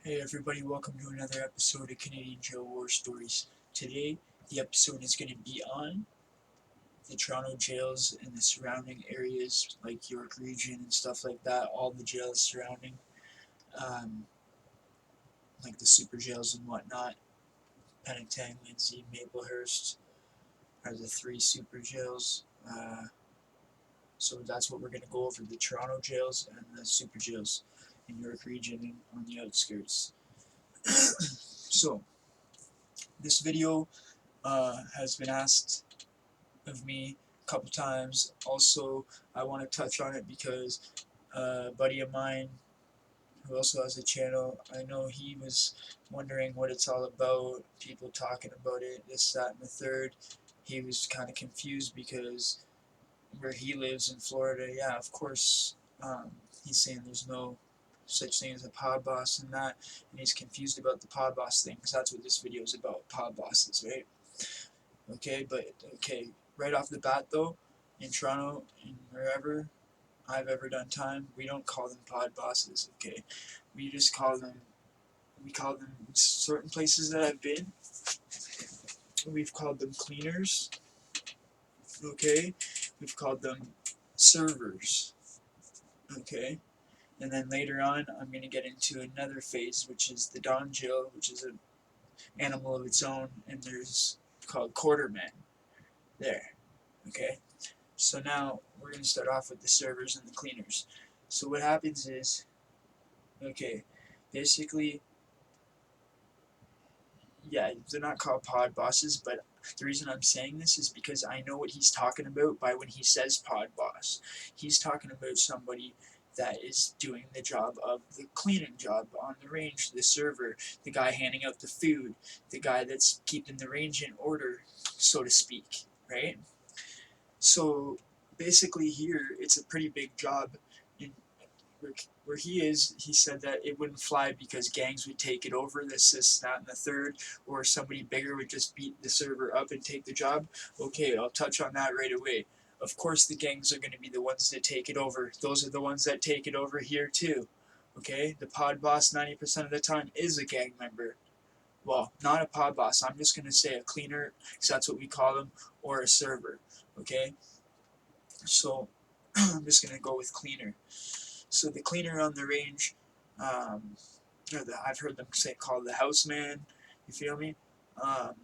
Hey everybody, welcome to another episode of Canadian Jail War Stories. Today, the episode is going to be on the Toronto jails and the surrounding areas like York Region and stuff like that, all the jails surrounding, um, like the super jails and whatnot. Penetang, Lindsay, Maplehurst are the three super jails. So that's what we're going to go over, the Toronto jails and the super jails in York Region and on the outskirts. So, this video has been asked of me a couple times. Also, I want to touch on it because a buddy of mine who also has a channel, I know he was wondering what it's all about, people talking about it, this, that, and the third. He was kind of confused because where he lives in Florida, yeah, of course, he's saying there's no such thing as a pod boss and that, and he's confused about the pod boss thing, because that's what this video is about, pod bosses, right? Okay, right off the bat though, in Toronto and wherever I've ever done time, we don't call them pod bosses, okay? We just call them, certain places that I've been, we've called them cleaners, okay? We've called them servers, okay? And then later on, I'm going to get into another phase, which is the Don Jill, which is an animal of its own, and there's called quartermen there, okay? So now we're going to start off with the servers and the cleaners. So what happens is, okay, basically, yeah, they're not called pod bosses, but the reason I'm saying this is because I know what he's talking about by when he says pod boss. He's talking about somebody that is doing the job of the cleaning job on the range, the server, the guy handing out the food, the guy that's keeping the range in order, so to speak, right? So basically here, it's a pretty big job. In where he is, he said that it wouldn't fly because gangs would take it over, this, that, and the third, or somebody bigger would just beat the server up and take the job. Okay, I'll touch on that right away. Of course the gangs are going to be the ones that take it over. Those are the ones that take it over here too. Okay, the pod boss 90% of the time is a gang member. Well, not a pod boss, I'm just going to say a cleaner, because that's what we call them, or a server. Okay, so I'm just going to go with cleaner. So the cleaner on the range, I've heard them say called the houseman. You feel me? Um,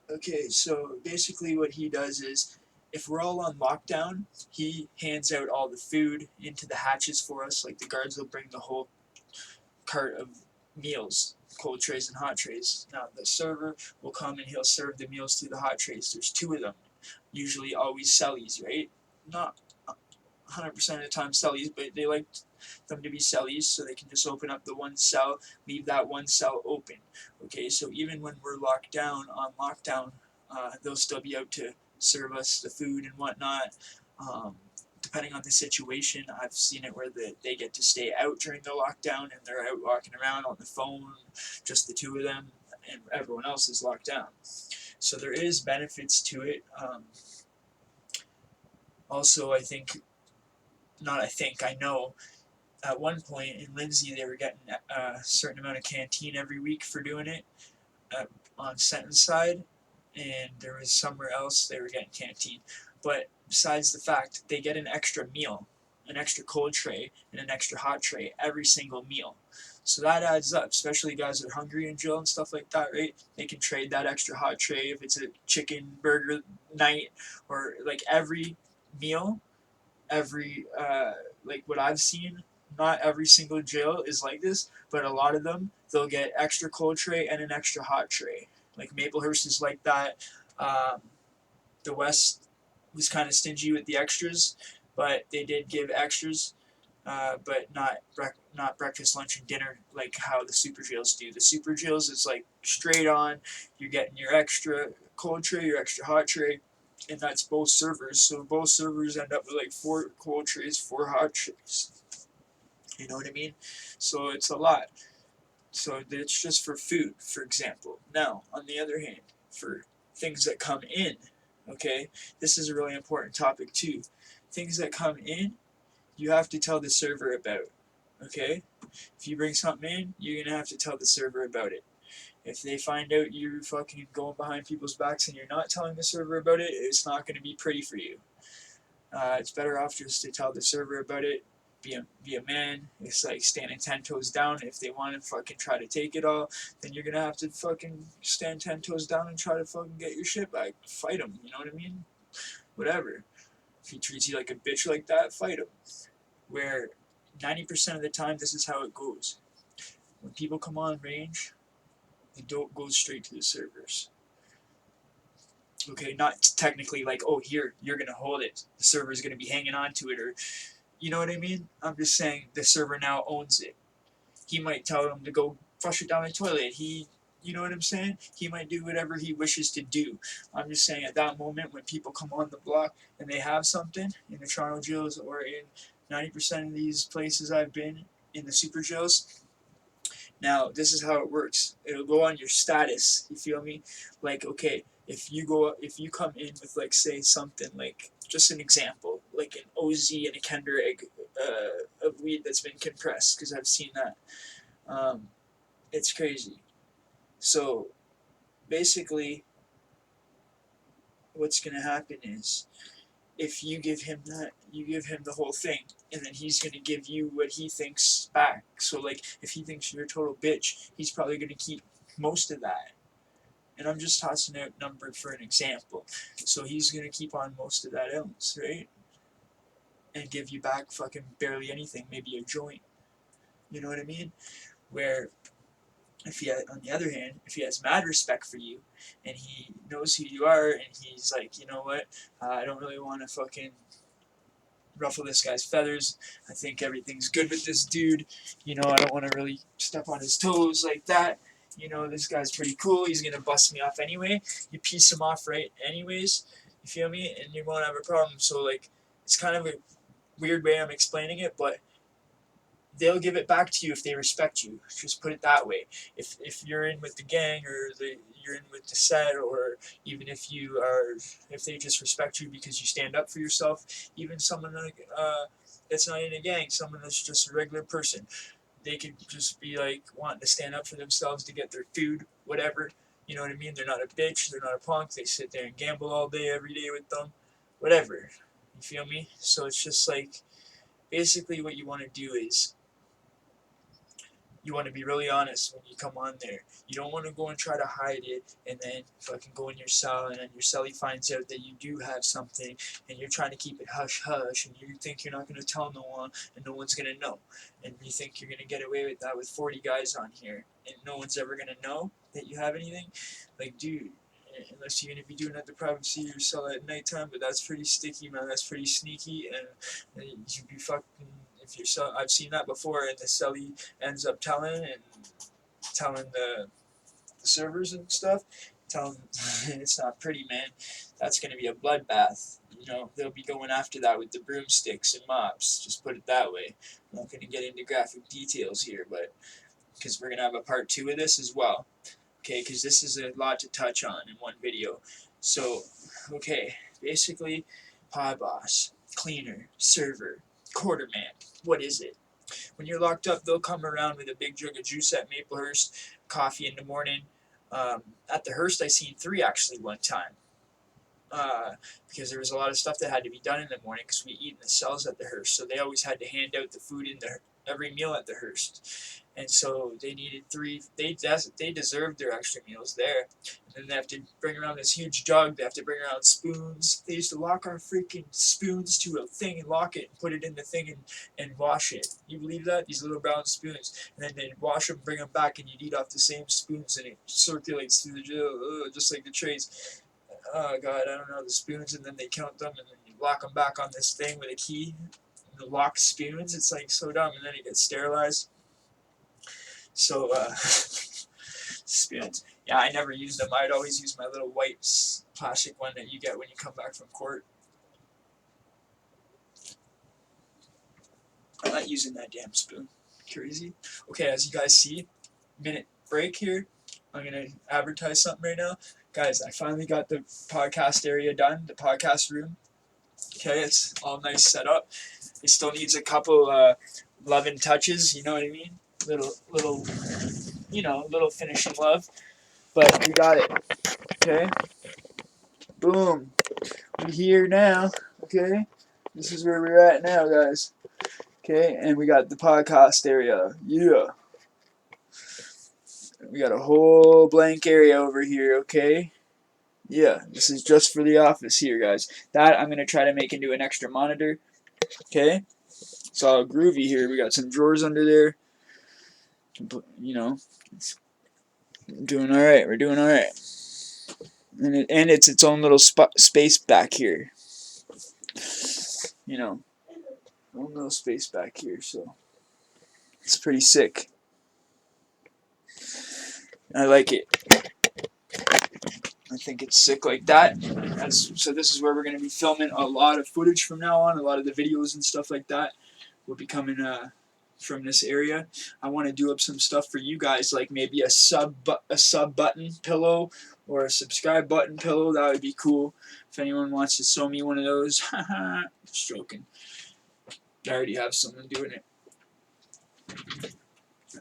okay, so basically what he does is, if we're all on lockdown, he hands out all the food into the hatches for us. Like the guards will bring the whole cart of meals, cold trays and hot trays. Now the server will come and he'll serve the meals through the hot trays. There's two of them, usually always cellies, right? Not 100% of the time cellies, but they like them to be cellies so they can just open up the one cell, leave that one cell open. Okay, so even when we're locked down, on lockdown, they'll still be out to serve us the food and whatnot. Depending on the situation, I've seen it where they get to stay out during the lockdown and they're out walking around on the phone, just the two of them, and everyone else is locked down. So there is benefits to it. Also, I know, at one point in Lindsay they were getting a certain amount of canteen every week for doing it on sentence side, and there was somewhere else they were getting canteen. But besides the fact, they get an extra meal, an extra cold tray, and an extra hot tray every single meal. So that adds up, especially guys that are hungry in jail and stuff like that, right? They can trade that extra hot tray if it's a chicken burger night, or like every meal, like what I've seen, not every single jail is like this, but a lot of them, they'll get extra cold tray and an extra hot tray. Like Maplehurst is like that. Um, the West was kind of stingy with the extras, but they did give extras, but not breakfast, lunch, and dinner like how the super jails do. The super jails is like straight on. You're getting your extra cold tray, your extra hot tray, and that's both servers. So both servers end up with like 4 cold trays, 4 hot trays. You know what I mean? So it's a lot. So it's just for food, for example. Now, on the other hand, for things that come in, okay, this is a really important topic too. Things that come in, you have to tell the server about. Okay? If you bring something in, you're gonna have to tell the server about it. If they find out you're fucking going behind people's backs and you're not telling the server about it, it's not gonna be pretty for you. It's better off just to tell the server about it. Be a man. It's like standing 10 toes down. If they want to fucking try to take it all, then you're gonna have to fucking stand 10 toes down and try to fucking get your shit back. Fight him. You know what I mean? Whatever. If he treats you like a bitch like that, fight him. Where 90% of the time, this is how it goes. When people come on range, they don't go straight to the servers. Okay, not technically like, oh, here, you're gonna hold it. The server's gonna be hanging on to it, or you know what I mean? I'm just saying the server now owns it. He might tell them to go flush it down the toilet. You know what I'm saying? He might do whatever he wishes to do. I'm just saying at that moment when people come on the block and they have something in the Toronto jails or in 90% of these places I've been in the super jails. Now, this is how it works. It'll go on your status. You feel me? Like, okay, if you come in with like say something like just an example, like an OZ and a Kinder egg of weed that's been compressed, because I've seen that. It's crazy. So basically, what's gonna happen is if you give him that, you give him the whole thing, and then he's gonna give you what he thinks back. So like, if he thinks you're a total bitch, he's probably gonna keep most of that. And I'm just tossing out number for an example. So he's gonna keep on most of that ounce, right? And give you back fucking barely anything, maybe a joint. You know what I mean? Where if he, on the other hand, if he has mad respect for you, and he knows who you are, and he's like, you know what, I don't really want to fucking ruffle this guy's feathers. I think everything's good with this dude. You know, I don't want to really step on his toes like that. You know, this guy's pretty cool. He's gonna bust me off anyway. You piece him off right anyways. You feel me? And you won't have a problem. So like, it's kind of a weird way I'm explaining it, but they'll give it back to you if they respect you. Just put it that way. If you're in with the gang or you're in with the set, or even if they just respect you because you stand up for yourself, even someone like that's not in a gang, someone that's just a regular person, they could just be like wanting to stand up for themselves to get their food, whatever. You know what I mean? They're not a bitch. They're not a punk. They sit there and gamble all day, every day with them, whatever. You feel me? So it's just like basically what you want to do is you want to be really honest when you come on there. You don't want to go and try to hide it and then fucking go in your cell and then your cellie finds out that you do have something and you're trying to keep it hush hush and you think you're not going to tell no one and no one's going to know. And you think you're going to get away with that with 40 guys on here and no one's ever going to know that you have anything. Like, dude, unless you're going to be doing it at the privacy of your cell at nighttime, but that's pretty sticky, man. That's pretty sneaky, and you'd be fucking, if you're so, I've seen that before, and the cellie ends up telling the servers and stuff, telling it's not pretty, man. That's going to be a bloodbath. You know, they'll be going after that with the broomsticks and mops. Just put it that way. I'm not going to get into graphic details here, but because we're going to have a part 2 of this as well. Okay, because this is a lot to touch on in one video. So, okay, basically, pod boss, cleaner, server, quarterman. What is it? When you're locked up, they'll come around with a big jug of juice at Maplehurst, coffee in the morning. At the Hearst, I seen 3 actually one time. Because there was a lot of stuff that had to be done in the morning because we eat in the cells at the Hearst. So they always had to hand out the food in every meal at the Hearst. And so they needed 3. They deserved their extra meals there. And then they have to bring around this huge jug. They have to bring around spoons. They used to lock our freaking spoons to a thing and lock it and put it in the thing and wash it. You believe that? These little brown spoons. And then they'd wash them, bring them back, and you'd eat off the same spoons and it circulates through the jail, just like the trays. Oh god, I don't know, the spoons, and then they count them and then you lock them back on this thing with a key. The locked spoons, it's like so dumb, and then it gets sterilized. So, spoons. Yeah, I never used them. I'd always use my little white plastic one that you get when you come back from court. I'm not using that damn spoon. Crazy. Okay, as you guys see, minute break here. I'm gonna advertise something right now. Guys, I finally got the podcast area done, the podcast room. Okay, it's all nice set up. It still needs a couple loving touches, you know what I mean? Little, little finishing love. But we got it. Okay. Boom. We're here now. Okay. This is where we're at now, guys. Okay, and we got the podcast area. Yeah. We got a whole blank area over here, okay? Yeah, this is just for the office here, guys. That I'm going to try to make into an extra monitor. Okay? It's all groovy here. We got some drawers under there. You know, it's doing all right. We're doing all right. And it's its own little space back here. You know, own little space back here, so it's pretty sick. I like it. I think it's sick like that. So this is where we're going to be filming a lot of footage from now on. A lot of the videos and stuff like that will be coming from this area. I want to do up some stuff for you guys, like maybe a sub button pillow or a subscribe button pillow. That would be cool. If anyone wants to sew me one of those, stroking. I already have someone doing it.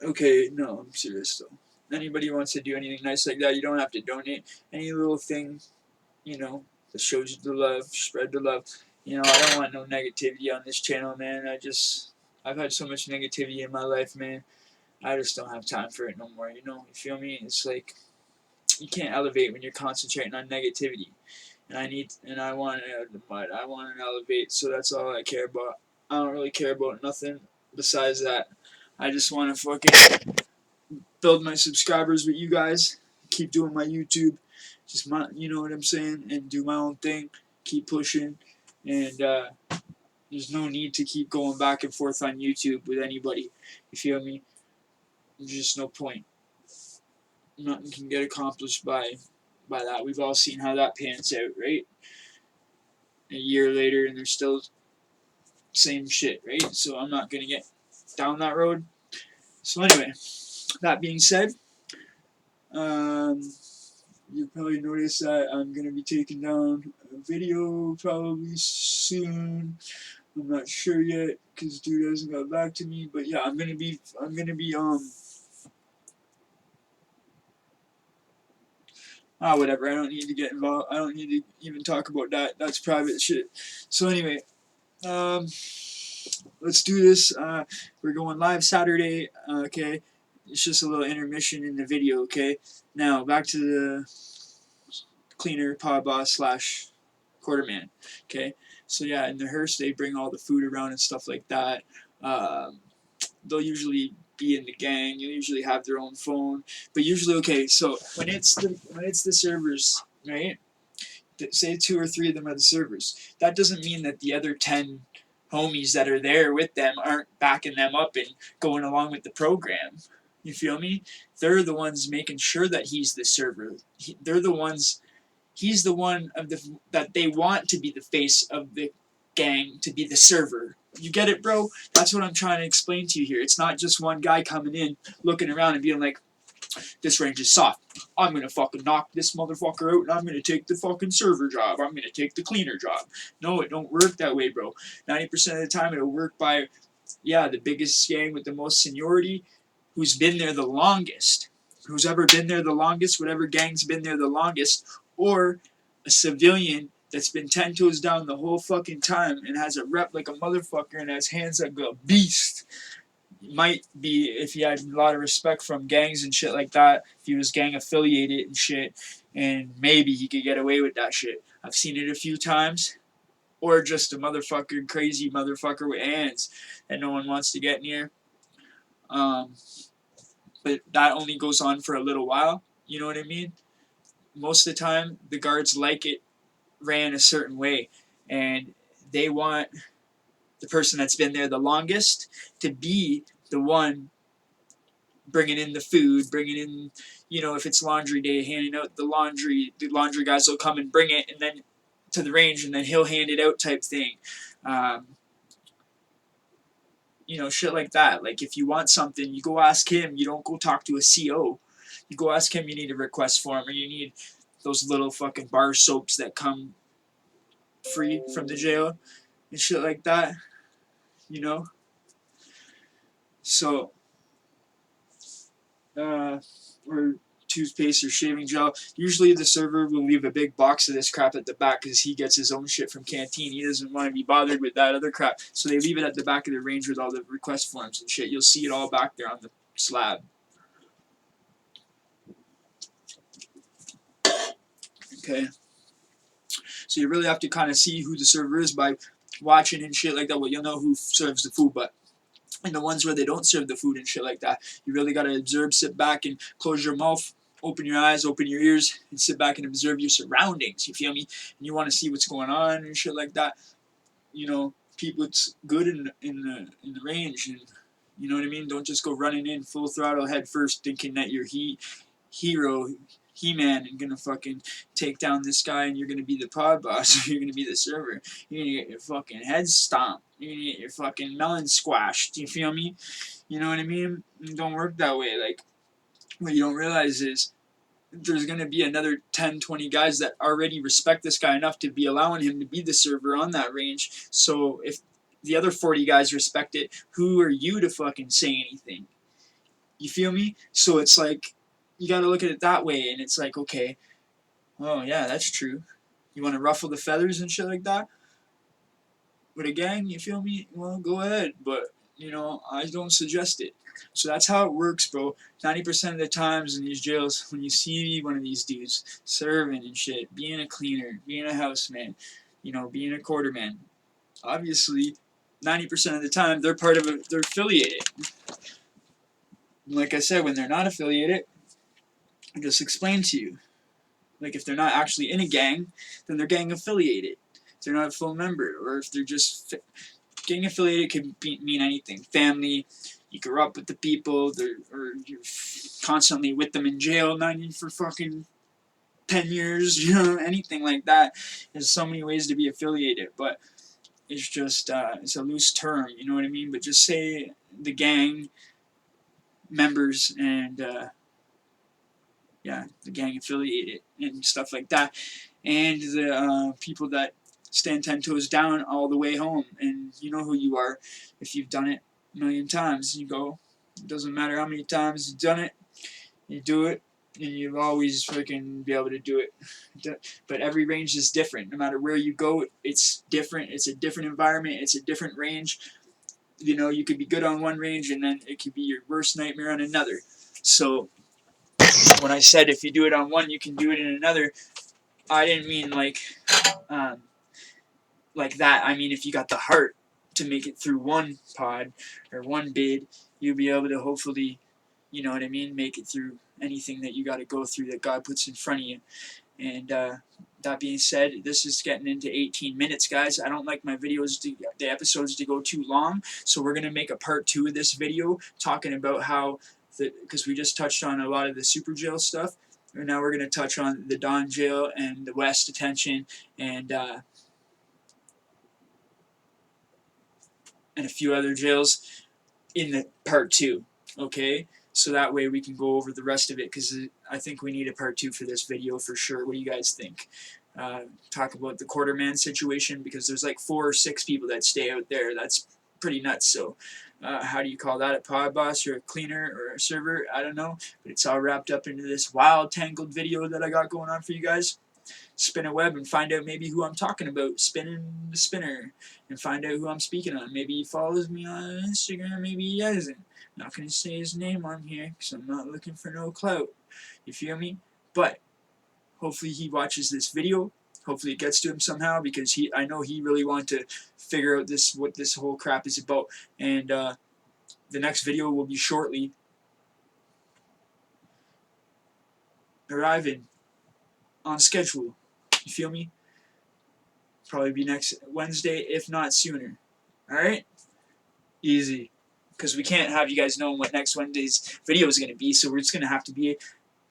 Okay, no, I'm serious though. Anybody wants to do anything nice like that, you don't have to donate. Any little thing, that shows you the love, spread the love. I don't want no negativity on this channel, man. I've had so much negativity in my life, man. I just don't have time for it no more, you feel me? It's like, you can't elevate when you're concentrating on negativity. And I want to elevate, so that's all I care about. I don't really care about nothing besides that. I just want to fucking build my subscribers with you guys, keep doing my YouTube, you know what I'm saying, and do my own thing, keep pushing, and there's no need to keep going back and forth on YouTube with anybody, you feel me? There's just no point. Nothing can get accomplished by that. We've all seen how that pans out, right? A year later and they're still same shit, right? So I'm not gonna get down that road. So anyway, that being said, you probably noticed that I'm gonna be taking down a video probably soon. I'm not sure yet because dude hasn't got back to me. But yeah, I'm gonna be whatever. I don't need to get involved. I don't need to even talk about that. That's private shit. So anyway, let's do this. We're going live Saturday. Okay, it's just a little intermission in the video. Okay, now back to the cleaner pod boss / quarterman. Okay, so yeah, in the hearse they bring all the food around and stuff like that. They'll usually be in the gang. You'll usually have their own phone, but usually okay. So when it's the servers, right? Say 2 or 3 of them are the servers. That doesn't mean that the other 10 homies that are there with them aren't backing them up and going along with the program. You feel me? They're the ones making sure that he's the server. They're the ones. He's the one that they want to be the face of the gang, to be the server. You get it, bro? That's what I'm trying to explain to you here. It's not just one guy coming in, looking around and being like, this range is soft. I'm gonna fucking knock this motherfucker out and I'm gonna take the fucking server job. I'm gonna take the cleaner job. No, it don't work that way, bro. 90% of the time it'll work by, the biggest gang with the most seniority, who's been there the longest. Who's ever been there the longest, whatever gang's been there the longest, or a civilian that's been 10 toes down the whole fucking time and has a rep like a motherfucker and has hands like a beast. Might be, if he had a lot of respect from gangs and shit like that, if he was gang affiliated and shit, and maybe he could get away with that shit. I've seen it a few times. Or just a motherfucker, crazy motherfucker with hands that no one wants to get near. But that only goes on for a little while, you know what I mean? Most of the time, the guards like it ran a certain way, and they want the person that's been there the longest to be the one bringing in the food, bringing in, if it's laundry day, handing out the laundry guys will come and bring it, and then to the range, and then he'll hand it out type thing. Shit like that. Like, if you want something, you go ask him. You don't go talk to a CO. You go ask him you need a request form, or you need those little fucking bar soaps that come free from the jail and shit like that. So, or toothpaste or shaving gel. Usually the server will leave a big box of this crap at the back because he gets his own shit from canteen. He doesn't want to be bothered with that other crap. So they leave it at the back of the range with all the request forms and shit. You'll see it all back there on the slab. Okay. So you really have to kind of see who the server is by watching and shit like that. Well, you'll know who serves the food, but in the ones where they don't serve the food and shit like that, you really gotta observe, sit back and close your mouth, open your eyes, open your ears, and sit back and observe your surroundings. You feel me? And you want to see what's going on and shit like that. You know, people, it's good in the range, and you know what I mean. Don't just go running in full throttle head first, thinking that you're hero. He-Man and gonna fucking take down this guy and you're gonna be the pod boss or you're gonna be the server. You're gonna get your fucking head stomped. You're gonna get your fucking melon squashed. You feel me? You know what I mean? It don't work that way. Like, what you don't realize is there's gonna be another 10, 20 guys that already respect this guy enough to be allowing him to be the server on that range. So if the other 40 guys respect it, who are you to fucking say anything? You feel me? So it's like, you gotta look at it that way, and it's like, okay, oh yeah, that's true. You want to ruffle the feathers and shit like that with a gang, you feel me? Well, go ahead, but you know, I don't suggest it. So that's how it works, bro. 90% of the times in these jails, when you see one of these dudes serving and shit, being a cleaner, being a houseman, you know, being a quarterman, obviously 90% of the time they're part of they're affiliated. Like I said, when they're not affiliated, I just explained to you. Like, if they're not actually in a gang, then they're gang affiliated. If they're not a full member, or if they're just gang affiliated, can mean anything. Family, you grew up with the people, or you're constantly with them in jail, not even for fucking 10 years, you know, anything like that. There's so many ways to be affiliated, but it's just, it's a loose term, you know what I mean? But just say the gang members and, yeah, the gang affiliated and stuff like that, and the people that stand 10 toes down all the way home, and you know who you are if you've done it a million times. You go, it doesn't matter how many times you've done it, you do it, and you'll always freaking be able to do it. But every range is different. No matter where you go, it's different. It's a different environment. It's a different range. You know, you could be good on one range, and then it could be your worst nightmare on another. So when I said if you do it on one, you can do it in another, I didn't mean um, like that. I mean, if you got the heart to make it through one pod or one bid, you'll be able to hopefully, you know what I mean, make it through anything that you got to go through that God puts in front of you. And that being said, this is getting into 18 minutes, guys. I don't like my videos, the episodes to go too long, so we're going to make a part 2 of this video talking about how, because we just touched on a lot of the super jail stuff, and now we're going to touch on the Don jail and the West detention and a few other jails in the part 2, okay? So that way we can go over the rest of it, because I think we need a part 2 for this video for sure. What do you guys think? Talk about the quarterman situation, because there's like 4 or 6 people that stay out there. That's pretty nuts. So how do you call that, a pod boss or a cleaner or a server? I don't know, but it's all wrapped up into this wild tangled video that I got going on for you guys. Spin a web and find out maybe who I'm talking about. Spinning the spinner and find out who I'm speaking on. Maybe he follows me on Instagram, maybe he doesn't. I'm not going to say his name on here because I'm not looking for no clout. You feel me? But hopefully he watches this video. Hopefully it gets to him somehow, because I know he really wanted to figure out what this whole crap is about. And the next video will be shortly arriving on schedule. You feel me? Probably be next Wednesday, if not sooner. Alright? Easy. Because we can't have you guys knowing what next Wednesday's video is going to be, so we're just going to have to be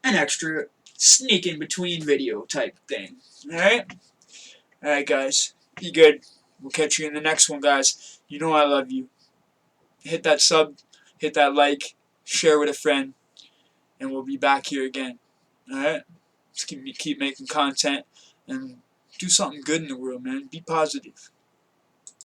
an extra sneak in between video type thing. Alright? Alright, guys. Be good. We'll catch you in the next one, guys. You know I love you. Hit that sub, hit that like, share with a friend, and we'll be back here again. Alright? Let's keep making content and do something good in the world, man. Be positive.